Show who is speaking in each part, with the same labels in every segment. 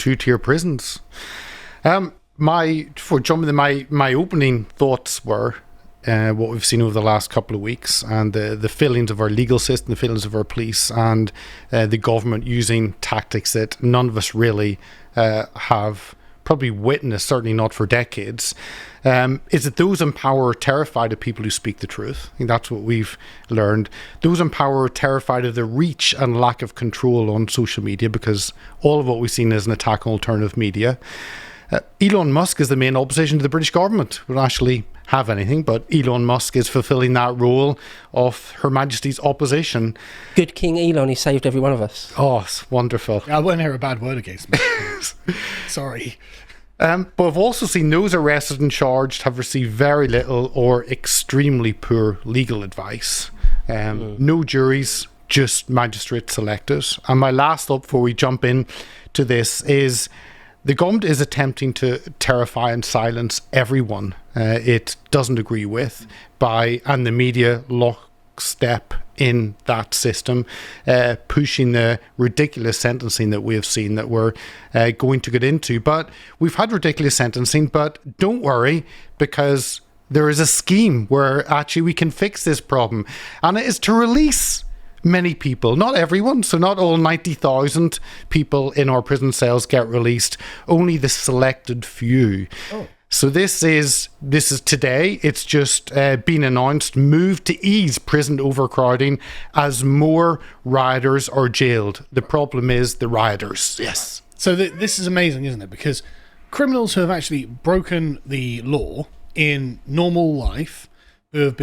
Speaker 1: two-tier prisons. Before jumping to my opening thoughts were what we've seen over the last couple of weeks, and the failings of our legal system, the failings of our police, and the government using tactics that none of us really have probably witnessed, certainly not for decades. Is that those in power are terrified of people who speak the truth. I think that's what we've learned. Those in power are terrified of the reach and lack of control on social media, because all of what we've seen is an attack on alternative media. Elon Musk is the main opposition to the British government. We don't actually have anything, but Elon Musk is fulfilling that role of Her Majesty's opposition.
Speaker 2: Good King Elon, he saved every one of us.
Speaker 1: Oh, it's wonderful.
Speaker 3: I won't hear a bad word against me. Sorry.
Speaker 1: But I've also seen those arrested and charged have received very little or extremely poor legal advice. No juries, just magistrates selected. And my last thought before we jump in to this is the government is attempting to terrify and silence everyone it doesn't agree with, and the media lockstep in that system, pushing the ridiculous sentencing that we have seen that we're going to get into. But we've had ridiculous sentencing, but don't worry, because there is a scheme where actually we can fix this problem, and it is to release many people, not everyone, so not all 90,000 people in our prison cells get released, only the selected few. So this is today. It's just been announced, move to ease prison overcrowding as more rioters are jailed. The problem is the rioters. Yes.
Speaker 3: So this is amazing, isn't it? Because criminals who have actually broken the law in normal life, who have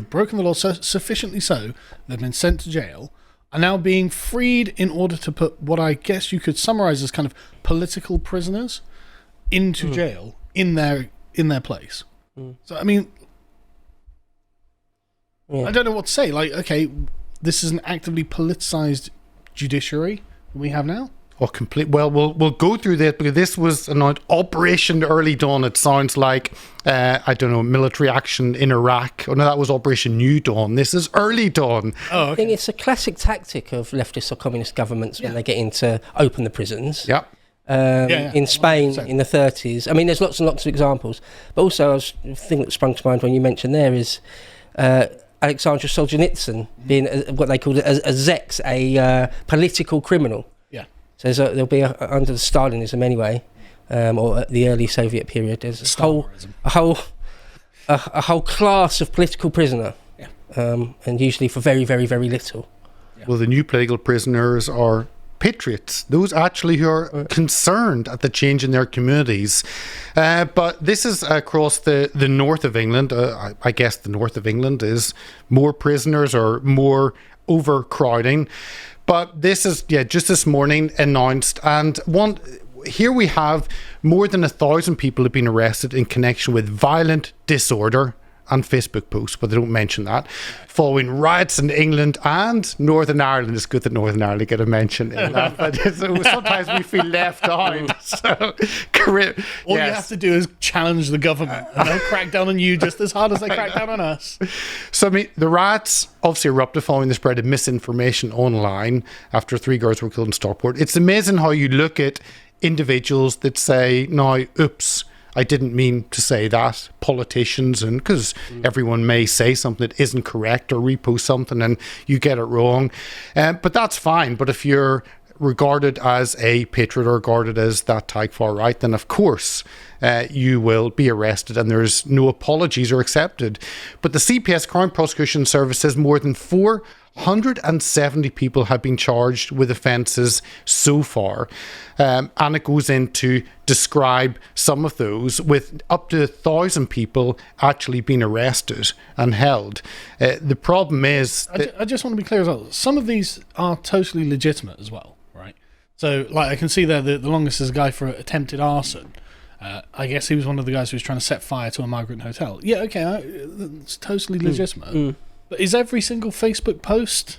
Speaker 3: broken the law sufficiently so they've been sent to jail, are now being freed in order to put what I guess you could summarize as kind of political prisoners into jail in their place. So I mean, I don't know what to say. Like, okay, this is an actively politicized judiciary we have now.
Speaker 1: Well, we'll go through that, because this was an Operation Early Dawn. It sounds like I don't know, military action in Iraq. Oh no, that was Operation New Dawn. This is Early Dawn.
Speaker 3: Oh, okay.
Speaker 2: I think it's a classic tactic of leftist or communist governments when they get into open the prisons.
Speaker 1: Yeah.
Speaker 2: In Spain in the 30s. I mean, there's lots and lots of examples. But also, the thing that sprung to mind when you mentioned there is Alexander Solzhenitsyn being what they called a Zex, a political criminal.
Speaker 3: Yeah.
Speaker 2: So there'll be under the Stalinism anyway, or at the early Soviet period. There's a whole class of political prisoner, and usually for very, very, very little.
Speaker 1: Yeah. Well, the new political prisoners are patriots, those actually who are concerned at the change in their communities. But this is across the north of England. I guess the north of England is more prisoners or more overcrowding. But this is, just this morning announced. And here we have more than 1,000 people have been arrested in connection with violent disorder and Facebook posts, but they don't mention that, following riots in England and Northern Ireland. It's good that Northern Ireland get a mention in that, but sometimes we feel left out. So,
Speaker 3: all you have to do is challenge the government, and they'll crack down on you just as hard as they crack down on us.
Speaker 1: So, I mean, the riots obviously erupted following the spread of misinformation online after 3 girls were killed in Stockport. It's amazing how you look at individuals that say, "No, oops, I didn't mean to say that," politicians, and because everyone may say something that isn't correct or repost something and you get it wrong. But that's fine. But if you're regarded as a patriot or regarded as that type far right, then of course you will be arrested and there's no apologies are accepted. But the CPS Crown Prosecution Service says more than 470 people have been charged with offences so far. And it goes in to describe some of those, with up to 1,000 people actually being arrested and held. The problem is...
Speaker 3: I just want to be clear as well. Some of these are totally legitimate as well, right? So, like, I can see there the longest is a guy for attempted arson. I guess he was one of the guys who was trying to set fire to a migrant hotel. Yeah, okay, it's totally legitimate. But is every single Facebook post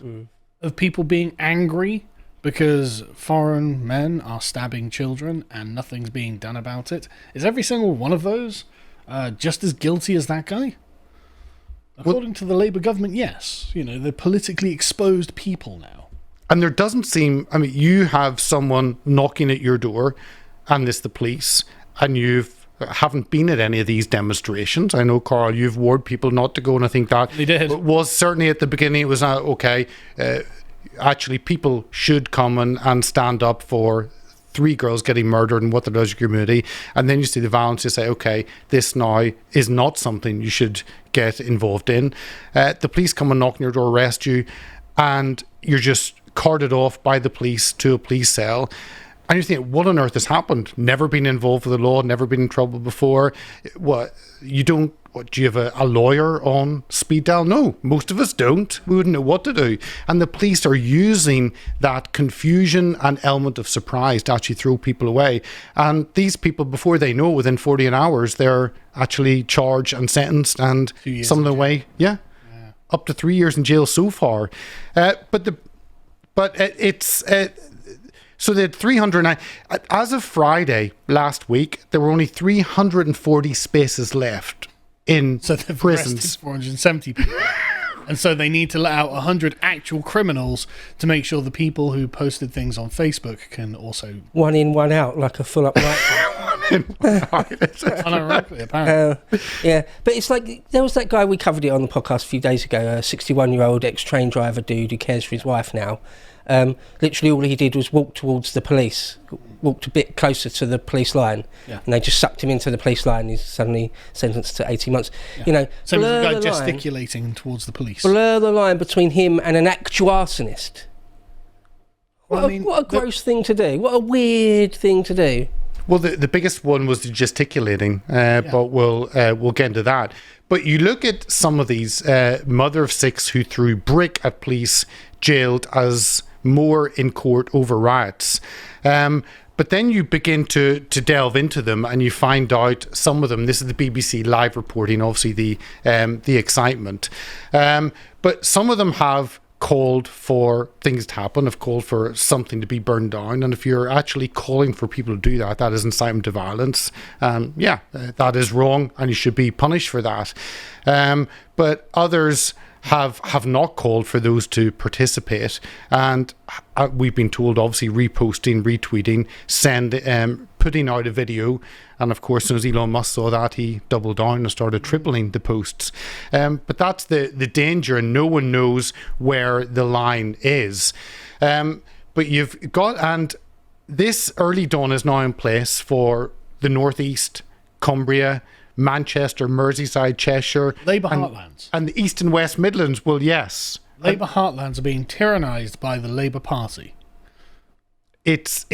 Speaker 3: of people being angry because foreign men are stabbing children and nothing's being done about it, is every single one of those just as guilty as that guy? According to the Labour government, yes. You know, they're politically exposed people now.
Speaker 1: And there doesn't seem, I mean, you have someone knocking at your door, and it's the police, and haven't been at any of these demonstrations. I know, Carl, you've warned people not to go, and I think that
Speaker 3: They did.
Speaker 1: was certainly at the beginning, it was okay, actually people should come and stand up for 3 girls getting murdered and what that does to your community. And then you see the violence, you say, okay, this now is not something you should get involved in. The police come and knock on your door, arrest you, and you're just carted off by the police to a police cell. And you think, what on earth has happened? Never been involved with the law, never been in trouble before. What, do you have a lawyer on speed dial? No, most of us don't. We wouldn't know what to do. And the police are using that confusion and element of surprise to actually throw people away. And these people, before they know, within 48 hours, they're actually charged and sentenced, and some of the way, up to 3 years in jail so far. So they had 309. As of Friday last week, there were only 340 spaces left in
Speaker 3: So they've
Speaker 1: prisons.
Speaker 3: arrested 470 people. And so they need to let out 100 actual criminals to make sure the people who posted things on Facebook can also...
Speaker 2: One in, one out, like a full-up night.
Speaker 3: Unironically, apparently.
Speaker 2: Yeah, but it's like, there was that guy, we covered it on the podcast a few days ago, a 61-year-old ex-train driver dude who cares for his wife now. Literally all he did was walk towards the police, walked a bit closer to the police line, and they just sucked him into the police line. He's suddenly sentenced to 18 months. You know,
Speaker 3: Same as the guy
Speaker 2: line,
Speaker 3: gesticulating towards the police.
Speaker 2: blur the line between him and an actual arsonist.
Speaker 3: Well, I mean,
Speaker 2: what a gross thing to do. What a weird thing to do.
Speaker 1: Well, the biggest one was the gesticulating, but we'll get into that. But you look at some of these, mother of 6 who threw brick at police, jailed as more in court over riots. But then you begin to delve into them, and you find out some of them. This is the BBC live reporting, obviously the excitement. But some of them have called for things to happen, have called for something to be burned down. And if you're actually calling for people to do that, that is incitement to violence. That is wrong, and you should be punished for that. But others have not called for those to participate, and we've been told, obviously, reposting, retweeting, putting out a video. And of course, as soon as Elon Musk saw that, he doubled down and started tripling the posts. But that's the danger, and no one knows where the line is. But you've got, and this early dawn is now in place for the Northeast, Cumbria, Manchester, Merseyside, Cheshire,
Speaker 3: Labour heartlands.
Speaker 1: And the East and West Midlands. Well, yes.
Speaker 3: Labour heartlands are being tyrannised by the Labour Party.
Speaker 1: It's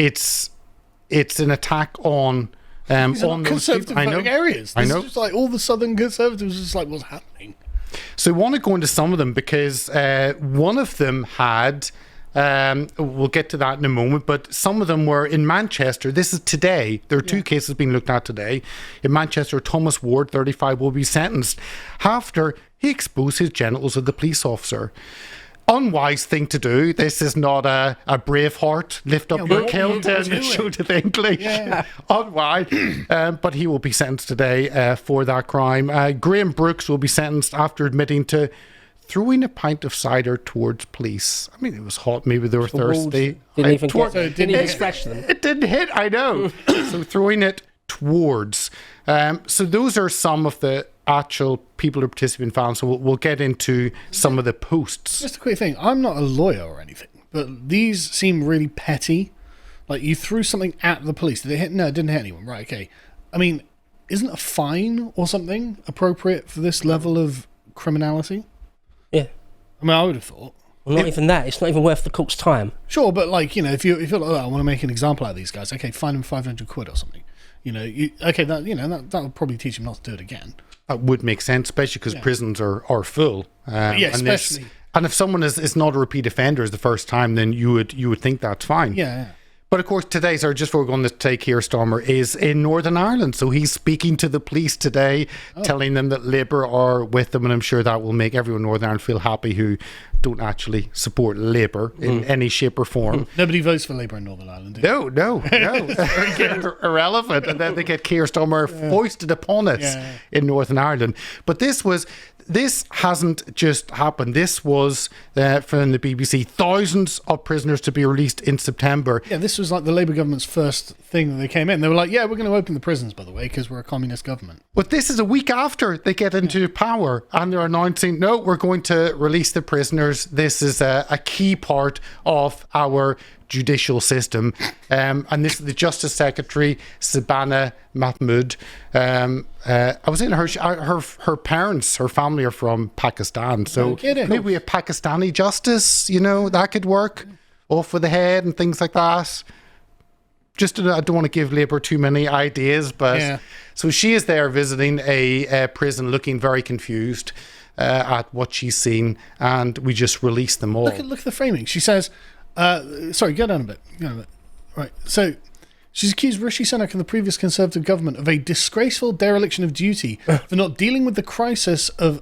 Speaker 1: an attack on
Speaker 3: These are
Speaker 1: on
Speaker 3: not
Speaker 1: those
Speaker 3: conservative
Speaker 1: people. I know.
Speaker 3: areas.
Speaker 1: I
Speaker 3: This
Speaker 1: know.
Speaker 3: is just like all the southern conservatives are just like, what's happening?
Speaker 1: So I want to go into some of them, because one of them had, we'll get to that in a moment, but some of them were in Manchester. This is today. There are 2 cases being looked at today. In Manchester, Thomas Ward, 35, will be sentenced after he exposed his genitals at the police officer. Unwise thing to do. This is not a Braveheart, lift up your
Speaker 3: what
Speaker 1: kilt
Speaker 3: are you
Speaker 1: and
Speaker 3: doing?
Speaker 1: show to the English.
Speaker 3: Yeah.
Speaker 1: Unwise. But he will be sentenced today for that crime. Graham Brooks will be sentenced after admitting to throwing a pint of cider towards police. I mean, it was hot. Maybe they were thirsty.
Speaker 2: Didn't even
Speaker 1: Towards-
Speaker 2: didn't even scratch them.
Speaker 1: It didn't hit, I know. So throwing it towards. So those are some of the actual people who participate in violence. So we'll get into some of the posts.
Speaker 3: Just a quick thing. I'm not a lawyer or anything, but these seem really petty. Like, you threw something at the police. Did it hit? No, it didn't hit anyone. Right, okay. I mean, isn't a fine or something appropriate for this level of criminality?
Speaker 2: Yeah.
Speaker 3: I mean, I would have thought.
Speaker 2: Well, not even that. It's not even worth the court's time.
Speaker 3: Sure, but like, you know, if you're like, oh, I want to make an example out of these guys, okay, fine them 500 quid or something. You know, that will probably teach them not to do it again.
Speaker 1: That would make sense, especially because prisons are full.
Speaker 3: Yeah, especially.
Speaker 1: And if someone is not a repeat offender as the first time, then you would think that's fine.
Speaker 3: Yeah.
Speaker 1: But of course, today's, or just before we're going to take here, Stormer, is in Northern Ireland. So he's speaking to the police today, telling them that Labour are with them. And I'm sure that will make everyone in Northern Ireland feel happy who don't actually support Labour in any shape or form.
Speaker 3: Nobody votes for Labour in Northern Ireland, do you?
Speaker 1: No. Irrelevant. And then they get Keir Starmer foisted upon us in Northern Ireland. But this was this hasn't just happened. This was from the BBC. Thousands of prisoners to be released in September.
Speaker 3: Yeah, this was like the Labour government's first thing that they came in. They were like, yeah, we're going to open the prisons, by the way, because we're a communist government.
Speaker 1: But this is a week after they get into power, and they're announcing, no, we're going to release the prisoners. This is a key part of our judicial system. And this is the Justice Secretary, Sabana Mahmood. I was in her parents, her family are from Pakistan. So maybe a Pakistani justice, that could work. Off with the head and things like that. Just, I don't want to give Labour too many ideas, but so she is there visiting a prison, looking very confused at what she's seen, and we just released them all.
Speaker 3: Look at the framing. She says, sorry, go down a bit. Right. So she's accused Rishi Sunak and the previous Conservative government of a disgraceful dereliction of duty for not dealing with the crisis of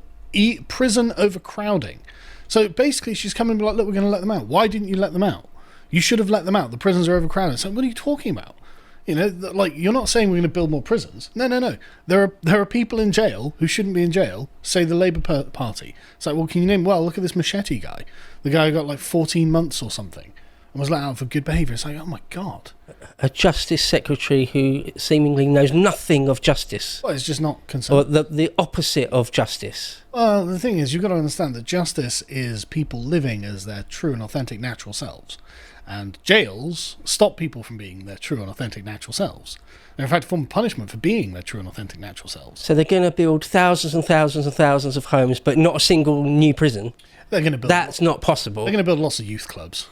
Speaker 3: prison overcrowding. So basically, she's coming and be like, look, we're going to let them out. Why didn't you let them out? You should have let them out. The prisons are overcrowded. So what are you talking about? You're not saying we're going to build more prisons. No. There are people in jail who shouldn't be in jail, say the Labour Party. It's like, well, can you name, look at this Machete guy. The guy who got like 14 months or something and was let out for good behaviour. It's like, oh my God.
Speaker 2: A Justice Secretary who seemingly knows nothing of justice.
Speaker 3: Well, it's just not concerned.
Speaker 2: Or the opposite of justice.
Speaker 3: Well, the thing is, you've got to understand that justice is people living as their true and authentic natural selves. And jails stop people from being their true and authentic natural selves. They're in fact a form of punishment for being their true and authentic natural selves.
Speaker 2: So they're going to build thousands and thousands and thousands of homes, but not a single new prison?
Speaker 3: They're going to build.
Speaker 2: That's not possible.
Speaker 3: They're going to build lots of youth clubs.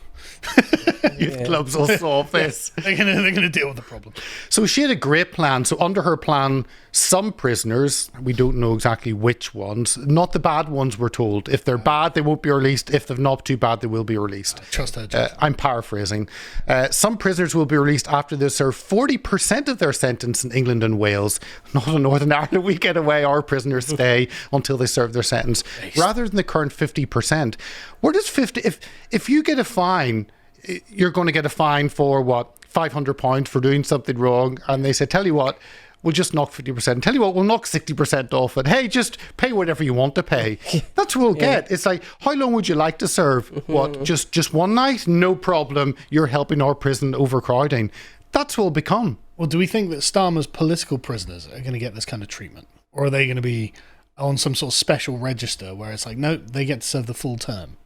Speaker 1: Youth clubs will solve this.
Speaker 3: They're going to deal with the problem.
Speaker 1: So she had a great plan. So under her plan, some prisoners, we don't know exactly which ones, not the bad ones, we're told. If they're bad, they won't be released. If they're not too bad, they will be released.
Speaker 3: Trust her.
Speaker 1: I'm paraphrasing. Some prisoners will be released after they serve 40% of their sentence in England and Wales. Not in Northern Ireland. We get away. Our prisoners stay until they serve their sentence, rather than the current 50%. Where does 50? If you get a fine, you're going to get a fine for what, £500 for doing something wrong, and they say, tell you what, we'll just knock 50%. Tell you what, we'll knock 60% off it. Hey, just pay whatever you want to pay. That's what we'll get. It's like, how long would you like to serve? What, just one night? No problem. You're helping our prison overcrowding. That's what it'll become.
Speaker 3: Well, do we think that Starmer's political prisoners are going to get this kind of treatment? Or are they going to be on some sort of special register where it's like, no, they get to serve the full term?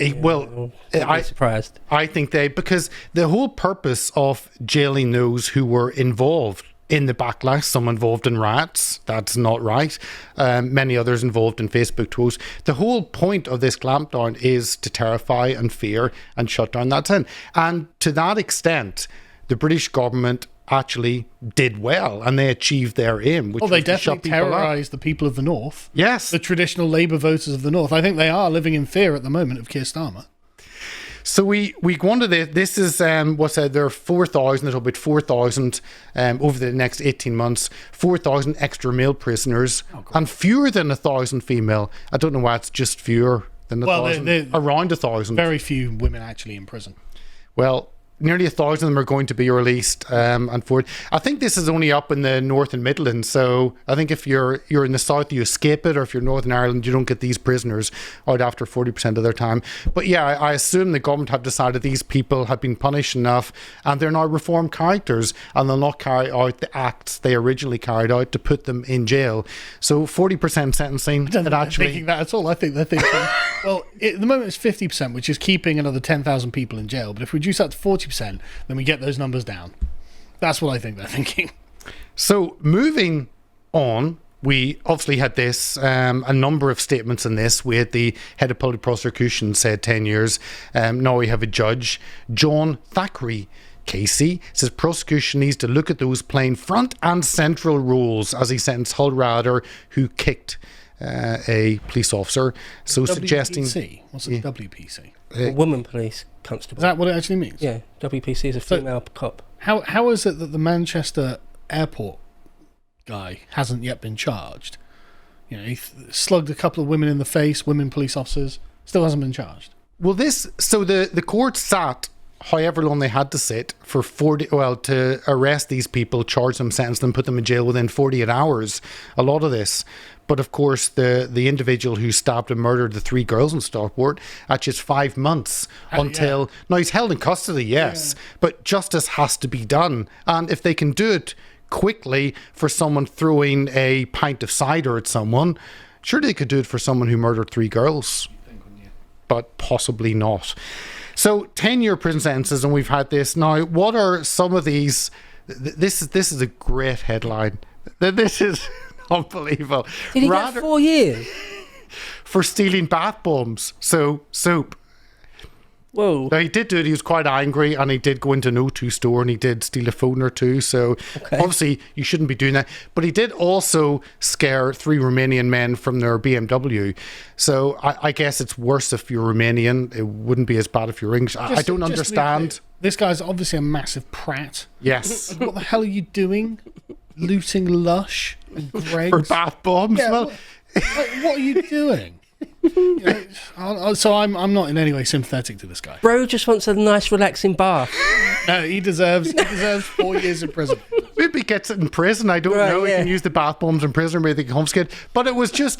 Speaker 2: I'm surprised.
Speaker 1: I think because the whole purpose of jailing those who were involved in the backlash, some involved in riots, that's not right, many others involved in Facebook trolls. The whole point of this clampdown is to terrify and fear and shut down that sin. And to that extent, the British government actually did well, and they achieved their aim, which
Speaker 3: they definitely terrorised the people of the North.
Speaker 1: Yes.
Speaker 3: The traditional Labour voters of the North. I think they are living in fear at the moment of Keir Starmer.
Speaker 1: So we go on to this is what's said there are 4,000, it'll be 4,000 over the next 18 months, 4,000 extra male prisoners, and fewer than 1,000 female. I don't know why it's just fewer than 1,000, around 1,000.
Speaker 3: Very few women actually in prison.
Speaker 1: Well, nearly 1,000 of them are going to be released and forward. I think this is only up in the North and Midlands, so I think if you're in the South, you escape it, or if you're Northern Ireland, you don't get these prisoners out after 40% of their time. But yeah, I assume the government have decided these people have been punished enough, and they're now reformed characters, and they'll not carry out the acts they originally carried out to put them in jail. So 40% sentencing.
Speaker 3: I don't think they're thinking that at all. I think they're thinking, well, at the moment it's 50%, which is keeping another 10,000 people in jail. But if we reduce that to 40%, then we get those numbers down. That's what I think they're thinking.
Speaker 1: So moving on, we obviously had this, a number of statements in this. We had the head of public prosecution said 10 years. Now we have a judge, John Thackeray Casey, says prosecution needs to look at those playing front and central roles as he sentenced Hull Rader, who kicked a police officer. So
Speaker 3: WPC?
Speaker 1: Suggesting...
Speaker 3: What's a WPC?
Speaker 2: A woman police constable.
Speaker 3: Is that what it actually means?
Speaker 2: Yeah, WPC is a female cop.
Speaker 3: How is it that the Manchester airport guy hasn't yet been charged? You know, he slugged a couple of women in the face, women police officers, still hasn't been charged.
Speaker 1: Well, the court sat however long they had to sit for 40, well, to arrest these people, charge them, sentence them, put them in jail within 48 hours, a lot of this. But of course, the individual who stabbed and murdered the 3 girls in Stockport, that's just 5 months until... Now, he's held in custody, yes, but justice has to be done. And if they can do it quickly for someone throwing a pint of cider at someone, surely they could do it for someone who murdered 3 girls. But possibly not. So 10-year prison sentences, and we've had this. Now, what are some of these? This is a great headline. This is unbelievable.
Speaker 2: Did he get 4 years?
Speaker 1: For stealing bath bombs. So, soap.
Speaker 2: Whoa.
Speaker 1: Now, he did do it. He was quite angry, and he did go into an O2 store, and he did steal a phone or 2. So, obviously, you shouldn't be doing that. But he did also scare 3 Romanian men from their BMW. So, I guess it's worse if you're Romanian. It wouldn't be as bad if you're English. I don't understand.
Speaker 3: This guy's obviously a massive prat.
Speaker 1: Yes.
Speaker 3: What the hell are you doing? Looting Lush and Greggs?
Speaker 1: For bath bombs?
Speaker 3: Yeah,
Speaker 1: well,
Speaker 3: what are you doing? You know, so I'm not in any way sympathetic to this guy.
Speaker 2: Bro just wants a nice relaxing bath.
Speaker 3: No, he deserves 4 years in prison.
Speaker 1: maybe he gets it in prison. I don't know. He can use the bath bombs in prison, maybe they can confiscate. But it was just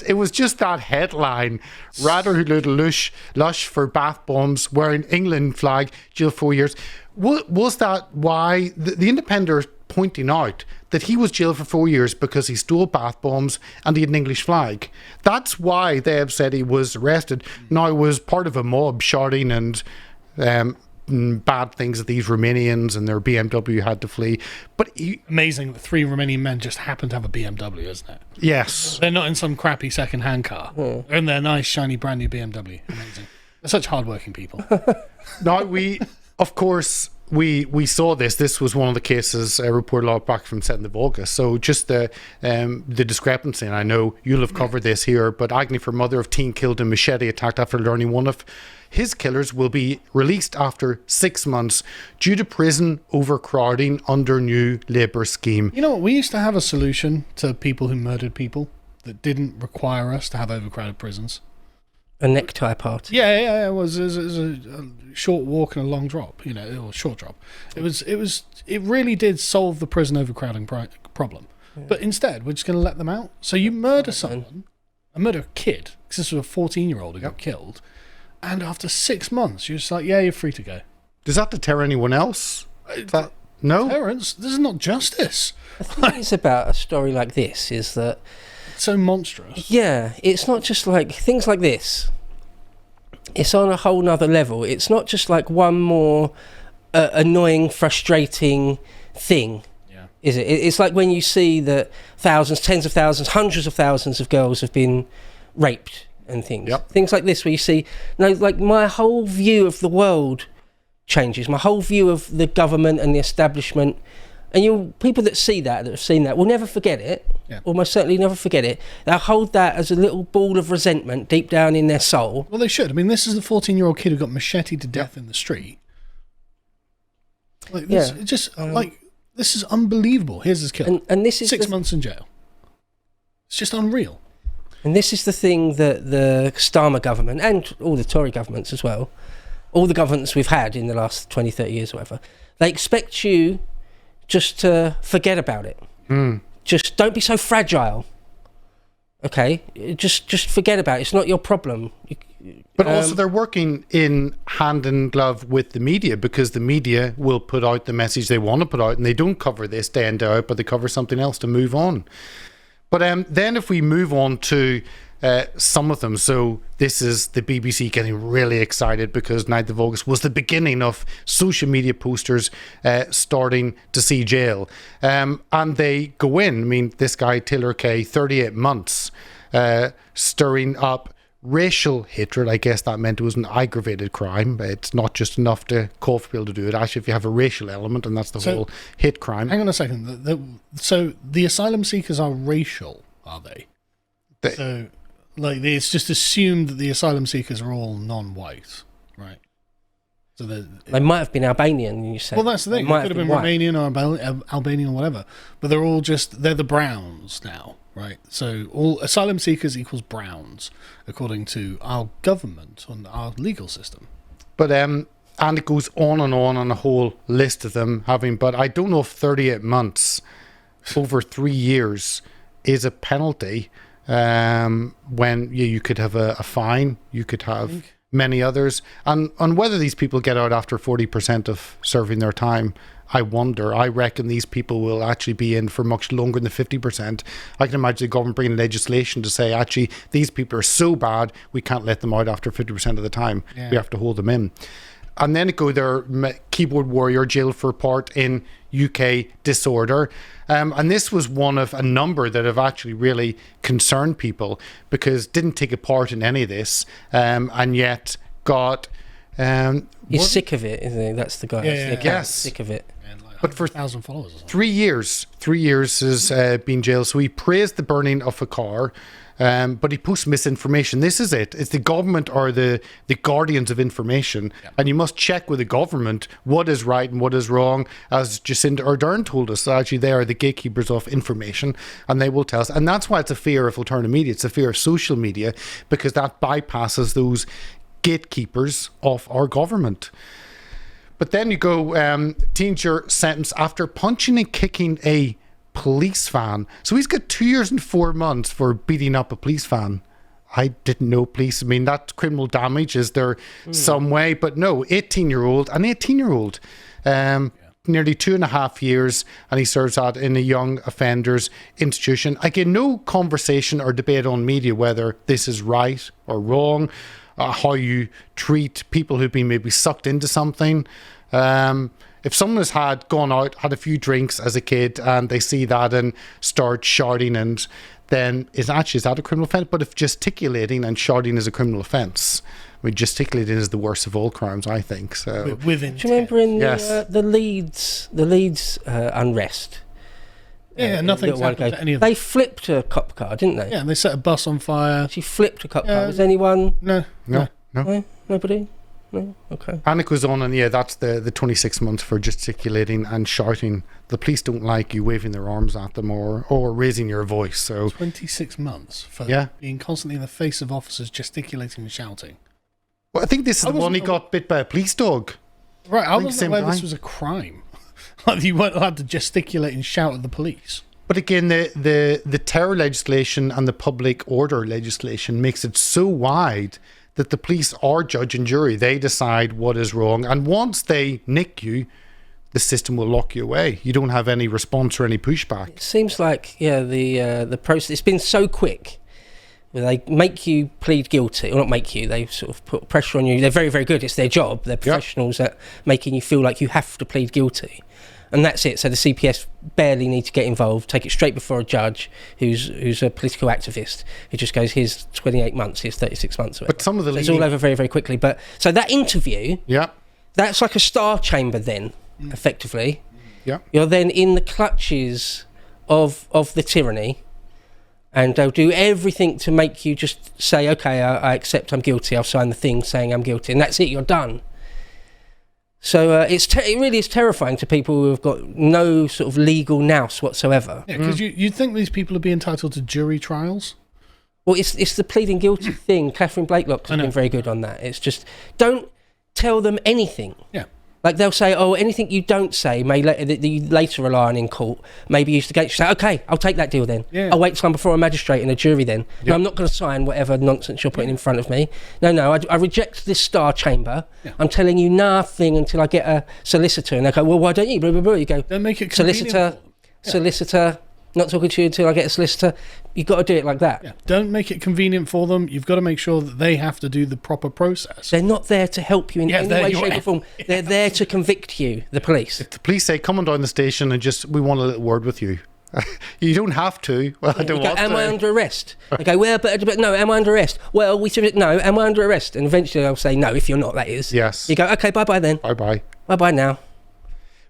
Speaker 1: that headline. Rather little lush for bath bombs, wearing England flag, jail 4 years. Was that why the Independent are pointing out that he was jailed for 4 years because he stole bath bombs and he had an English flag? That's why they have said he was arrested. Now, it was part of a mob shouting and bad things that these Romanians and their BMW had to flee. But
Speaker 3: amazing that 3 Romanian men just happen to have a BMW, isn't it?
Speaker 1: Yes.
Speaker 3: They're not in some crappy second-hand car. They're in their nice, shiny, brand new BMW. Amazing. They're such hard-working people.
Speaker 1: Now, of course, we saw this. This was one of the cases reported a lot back from 7th of August. So just the discrepancy, and I know you'll have covered this here, but agony for mother of teen killed in machete attacked after learning one of his killers will be released after 6 months due to prison overcrowding under new Labour scheme.
Speaker 3: You know what? We used to have a solution to people who murdered people that didn't require us to have overcrowded prisons.
Speaker 2: A necktie party.
Speaker 3: Yeah. It was a short walk and a long drop. You know, or a short drop. It really did solve the prison overcrowding problem. Yeah. But instead, we're just going to let them out. So you murder someone, murder a kid, because this was a 14-year-old who got killed, and after 6 months, you're just like, yeah, you're free to go.
Speaker 1: Does that deter anyone else? No?
Speaker 3: Parents, this is not justice.
Speaker 2: The thing is about a story like this is that
Speaker 3: it's so monstrous.
Speaker 2: Yeah, it's not just like things like this. It's on a whole nother level. It's not just like one more annoying, frustrating thing. Yeah. Is it? It's like when you see that thousands, tens of thousands, hundreds of thousands of girls have been raped and things. Yep. Things like this where you see, like my whole view of the world changes. My whole view of the government and the establishment. And people that have seen that, will never forget it. Yeah. Almost certainly never forget it. They'll hold that as a little ball of resentment deep down in their soul.
Speaker 3: Well, they should. I mean, this is the 14-year-old kid who got macheted to death in the street. Like this, this is unbelievable. Here's his killer.
Speaker 2: And this is
Speaker 3: 6 months in jail. It's just unreal.
Speaker 2: And this is the thing that the Starmer government, and all the Tory governments as well, all the governments we've had in the last 20, 30 years or whatever, they expect you just to forget about it. Just don't be so fragile. Okay? Just forget about it. It's not your problem.
Speaker 1: But also they're working in hand in glove with the media, because the media will put out the message they want to put out, and they don't cover this day in, day out, but they cover something else to move on. But then if we move on to some of them, so this is the BBC getting really excited because 9th of August was the beginning of social media posters starting to see jail. And they go in, I mean, this guy, Taylor Kay, 38 months, stirring up racial hatred. I guess that meant it was an aggravated crime. It's not just enough to call for people to do it. Actually, if you have a racial element, and that's the whole hate crime.
Speaker 3: Hang on a second. So the asylum seekers are racial, are they? So, like, it's just assumed that the asylum seekers are all non-white, right? So
Speaker 2: they might have been Albanian, you said.
Speaker 3: Well, that's the thing. They could have been Romanian or Albanian or whatever. But they're the Browns now, right? So all asylum seekers equals Browns, according to our government and our legal system.
Speaker 1: But And it goes on a whole list of them having, but I don't know if 38 months over 3 years is a penalty. When you could have a fine, you could have many others. And on whether these people get out after 40% of serving their time, I wonder. I reckon these people will actually be in for much longer than the 50%. I can imagine the government bringing legislation to say, actually, these people are so bad, we can't let them out after 50% of the time. Yeah. We have to hold them in. And then it go their keyboard warrior jail for part in UK disorder. And this was one of a number that have actually really concerned people because didn't take a part in any of this and yet got...
Speaker 2: he's sick of it, isn't he? That's the guy.
Speaker 1: Yes.
Speaker 2: Sick of it.
Speaker 3: But for 1,000 followers or something.
Speaker 1: 3 years has been jailed. So he praised the burning of a car, but he posts misinformation. This is it. It's the government or the guardians of information. Yeah. And you must check with the government what is right and what is wrong. As Jacinda Ardern told us, actually they are the gatekeepers of information and they will tell us. And that's why it's a fear of alternative media. It's a fear of social media because that bypasses those gatekeepers of our government. But then you go, teenager sentenced after punching and kicking a police van. So he's got 2 years and 4 months for beating up a police van. I didn't know police. I mean, that criminal damage, is there some way? But no, 18-year-old, an 18-year-old, nearly 2.5 years, and he serves that in a young offenders institution. Again, no conversation or debate on media whether this is right or wrong. How you treat people who've been maybe sucked into something. If someone has gone out, had a few drinks as a kid, and they see that and start shouting, and then is that a criminal offence? But if gesticulating and shouting is a criminal offence, I mean, gesticulating is the worst of all crimes, I think. So,
Speaker 3: do you
Speaker 2: remember in the Leeds unrest?
Speaker 3: Yeah, nothing's happened to any of them.
Speaker 2: They flipped a cop car, didn't they?
Speaker 3: Yeah, and they set a bus on fire.
Speaker 2: She flipped a cop car. Was anyone?
Speaker 3: No.
Speaker 2: Nobody? No? Okay.
Speaker 1: And it goes on, and that's the 26 months for gesticulating and shouting. The police don't like you waving their arms at them or raising your voice. So
Speaker 3: 26 months for being constantly in the face of officers gesticulating and shouting.
Speaker 1: Well, I think this is the one he got bit by a police dog.
Speaker 3: Right, I wasn't aware this was a crime. Like you weren't allowed to gesticulate and shout at the police.
Speaker 1: But again, the terror legislation and the public order legislation makes it so wide that the police are judge and jury. They decide what is wrong. And once they nick you, the system will lock you away. You don't have any response or any pushback.
Speaker 2: It seems like, the process, it's been so quick. They make you plead guilty, or not make you, they sort of put pressure on you. They're very, very good. It's their job. They're professionals at making you feel like you have to plead guilty. And that's it. So the CPS barely need to get involved, take it straight before a judge who's a political activist who just goes, here's 28 months, here's 36 months. But
Speaker 1: some of the
Speaker 2: it's all over very, very quickly. But so that interview, that's like a star chamber then, effectively.
Speaker 1: Yeah.
Speaker 2: You're then in the clutches of the tyranny. And they'll do everything to make you just say, okay, I accept I'm guilty. I'll sign the thing saying I'm guilty. And that's it, you're done. So it really is terrifying to people who have got no sort of legal nous whatsoever.
Speaker 3: Yeah, because you'd think these people would be entitled to jury trials.
Speaker 2: Well, it's the pleading guilty thing. Catherine Blakelock has been very good on that. It's just, don't tell them anything.
Speaker 3: Yeah.
Speaker 2: Like they'll say, anything you don't say may you later rely on in court may be used against you. Say, okay, I'll take that deal then. Yeah. I'll wait till I'm before a magistrate and a jury then. Yeah. No, I'm not going to sign whatever nonsense you're putting in front of me. No, I reject this star chamber. Yeah. I'm telling you nothing until I get a solicitor. And they go, well, why don't you? Blah, blah, blah. You go,
Speaker 3: don't make it
Speaker 2: solicitor, not talking to you until I get a solicitor. You've got to do it like that.
Speaker 3: Yeah. Don't make it convenient for them. You've got to make sure that they have to do the proper process.
Speaker 2: They're not there to help you in any way, shape or form. They're there to convict you, the police.
Speaker 1: If the police say, come on down the station and we want a little word with you. You don't have to. Well, I don't want to.
Speaker 2: Am I under arrest? They go, well, but no, am I under arrest? Well, we said, no, am I under arrest? And eventually they'll say, no, if you're not, that is.
Speaker 1: Yes.
Speaker 2: You go, okay, bye-bye then.
Speaker 1: Bye-bye.
Speaker 2: Bye-bye now.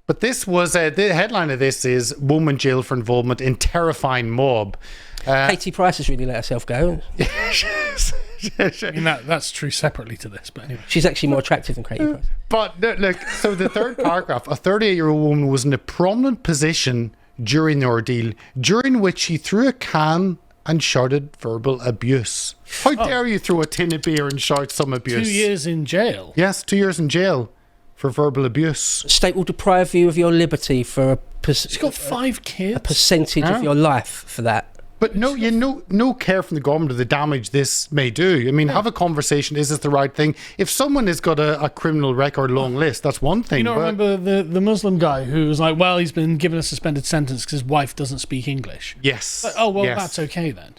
Speaker 1: But this was, the headline of this is woman jailed for involvement in terrifying mob.
Speaker 2: Katie Price has really let herself go.
Speaker 3: I mean, that's true separately to this, but anyway.
Speaker 2: She's actually more attractive than Katie Price.
Speaker 1: But look, so the third paragraph, a 38-year-old woman was in a prominent position during the ordeal, during which she threw a can and shouted verbal abuse. How dare you throw a tin of beer and shout some abuse?
Speaker 3: 2 years in jail.
Speaker 1: Yes, 2 years in jail. for verbal abuse.
Speaker 2: State will deprive you of your liberty for
Speaker 3: She's got 5 kids.
Speaker 2: a percentage of your life for that.
Speaker 1: But no care from the government of the damage this may do. I mean, have a conversation. Is this the right thing? If someone has got a criminal record long list, that's one thing.
Speaker 3: You know, remember the Muslim guy who was like, well, he's been given a suspended sentence because his wife doesn't speak English.
Speaker 1: Yes.
Speaker 3: Like, oh, well,
Speaker 1: yes.
Speaker 3: that's okay then.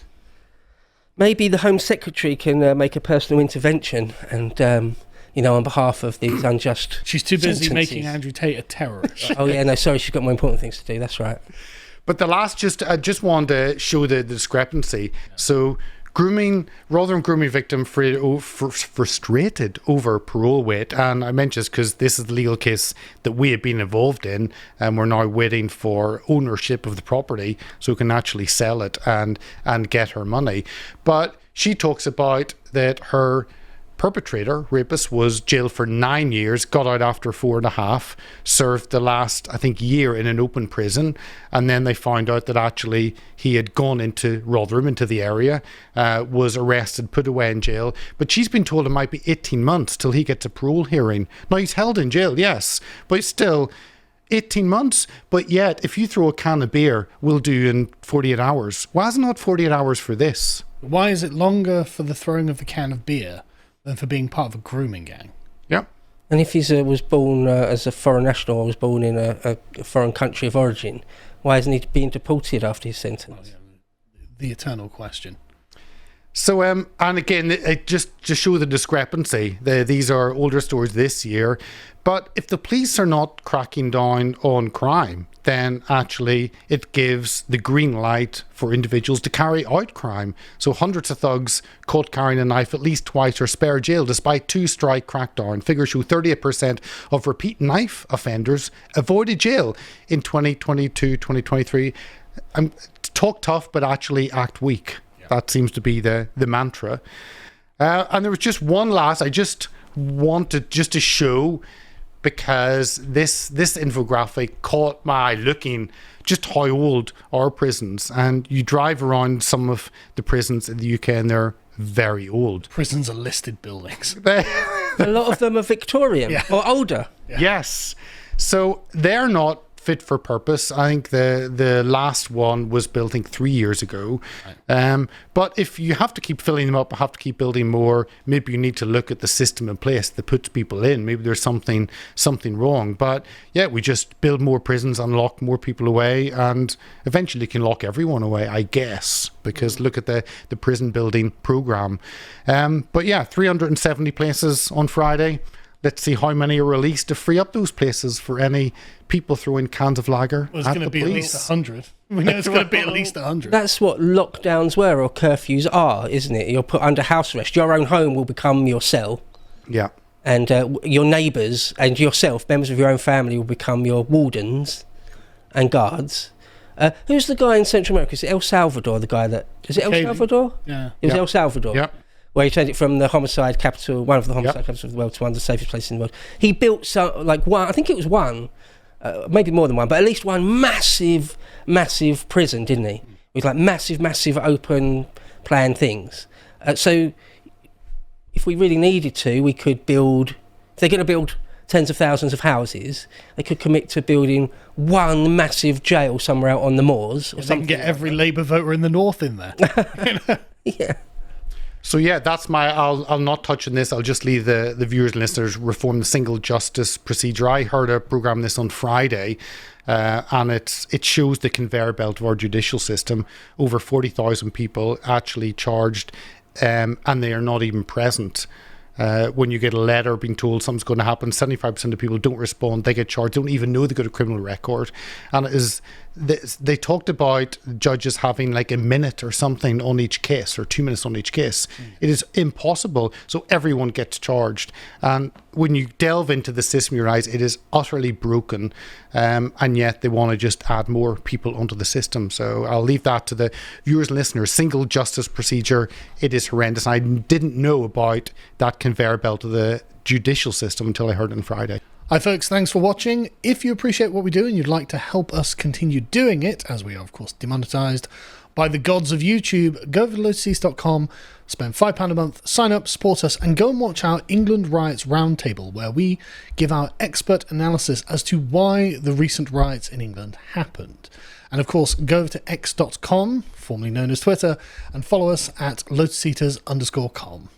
Speaker 2: Maybe the Home Secretary can make a personal intervention and, on behalf of these unjust
Speaker 3: She's too busy
Speaker 2: sentences.
Speaker 3: making Andrew Tate a terrorist.
Speaker 2: Oh, yeah, no, sorry, she's got more important things to do. That's right.
Speaker 1: But I just wanted to show the discrepancy. So grooming, rather than grooming victim frustrated over parole wait, and I mention this because this is the legal case that we have been involved in, and we're now waiting for ownership of the property so we can actually sell it and get her money. But she talks about that her perpetrator, rapist, was jailed for 9 years, got out after 4.5, served the last, I think, year in an open prison, and then they found out that actually he had gone into Rotherham, into the area, was arrested, put away in jail, but she's been told it might be 18 months till he gets a parole hearing. Now, he's held in jail, yes, but still 18 months, but yet if you throw a can of beer, we'll do in 48 hours. Why is it not 48 hours for this?
Speaker 3: Why is it longer for the throwing of the can of beer than for being part of a grooming gang?
Speaker 1: Yeah.
Speaker 2: And if he was born as a foreign national or was born in a foreign country of origin, why isn't he being deported after his sentence?
Speaker 3: The eternal question.
Speaker 1: So, and again, it just show the discrepancy. These are older stories this year. But if the police are not cracking down on crime, then actually it gives the green light for individuals to carry out crime. So hundreds of thugs caught carrying a knife at least twice are spared jail despite 2-strike crackdown. Figures show 38% of repeat knife offenders avoided jail in 2022-2023. Talk tough, but actually act weak. That seems to be the mantra. And there was just one last, I just wanted just to show, because this infographic caught my eye looking just how old are prisons. And you drive around some of the prisons in the UK and they're very old.
Speaker 3: Prisons are listed buildings.
Speaker 2: A lot of them are Victorian or older.
Speaker 1: Yeah. Yes. So they're not fit for purpose. I think the last one was built, I think, 3 years ago. Right. But if you have to keep filling them up, have to keep building more, maybe you need to look at the system in place that puts people in. Maybe there's something wrong. But yeah, we just build more prisons and lock more people away, and eventually can lock everyone away, I guess, because look at the prison building program. But yeah, 370 places on Friday. Let's see how many are released to free up those places for any people throwing cans of lager.
Speaker 3: Well, it's going to be
Speaker 1: police.
Speaker 3: at least 100. We know it's going to be at least 100.
Speaker 2: That's what lockdowns were, or curfews are, isn't it? You're put under house arrest. Your own home will become your cell.
Speaker 1: Yeah.
Speaker 2: And your neighbours and yourself, members of your own family, will become your wardens and guards. Who's the guy in Central America? Is it El Salvador, the guy that... Is it El Salvador?
Speaker 3: Yeah.
Speaker 2: It was El Salvador.
Speaker 1: Yeah.
Speaker 2: Where he turned it from the homicide capital, one of the homicide capitals of the world, to one of the safest places in the world. He built I think it was one, maybe more than one, but at least one massive prison, didn't he? With like massive open plan things. So if we really needed to, we could build, if they're going to build tens of thousands of houses, they could commit to building one massive jail somewhere out on the moors. Or
Speaker 3: they can get every Labour voter in the north in there.
Speaker 2: Yeah.
Speaker 1: So yeah, that's I'll not touch on this. I'll just leave the viewers and listeners reform the single justice procedure. I heard a programme this on Friday, and it shows the conveyor belt of our judicial system. Over 40,000 people actually charged, and they are not even present. When you get a letter being told something's going to happen, 75% of people don't respond. They get charged, don't even know they've got a criminal record. And it is, they talked about judges having like a minute or something on each case, or 2 minutes on each case. It is impossible. So everyone gets charged. And when you delve into the system, you realize it is utterly broken. And yet they want to just add more people onto the system. So I'll leave that to the viewers and listeners. Single justice procedure, it is horrendous. I didn't know about that conveyor belt of the judicial system until I heard it on Friday.
Speaker 3: Hi folks, thanks for watching. If you appreciate what we do and you'd like to help us continue doing it, as we are of course demonetised, By the gods of YouTube, go over to lotuseast.com, spend £5 a month, sign up, support us, and go and watch our England Riots Roundtable, where we give our expert analysis as to why the recent riots in England happened. And of course, go over to x.com, formerly known as Twitter, and follow us at lotuseaters_com.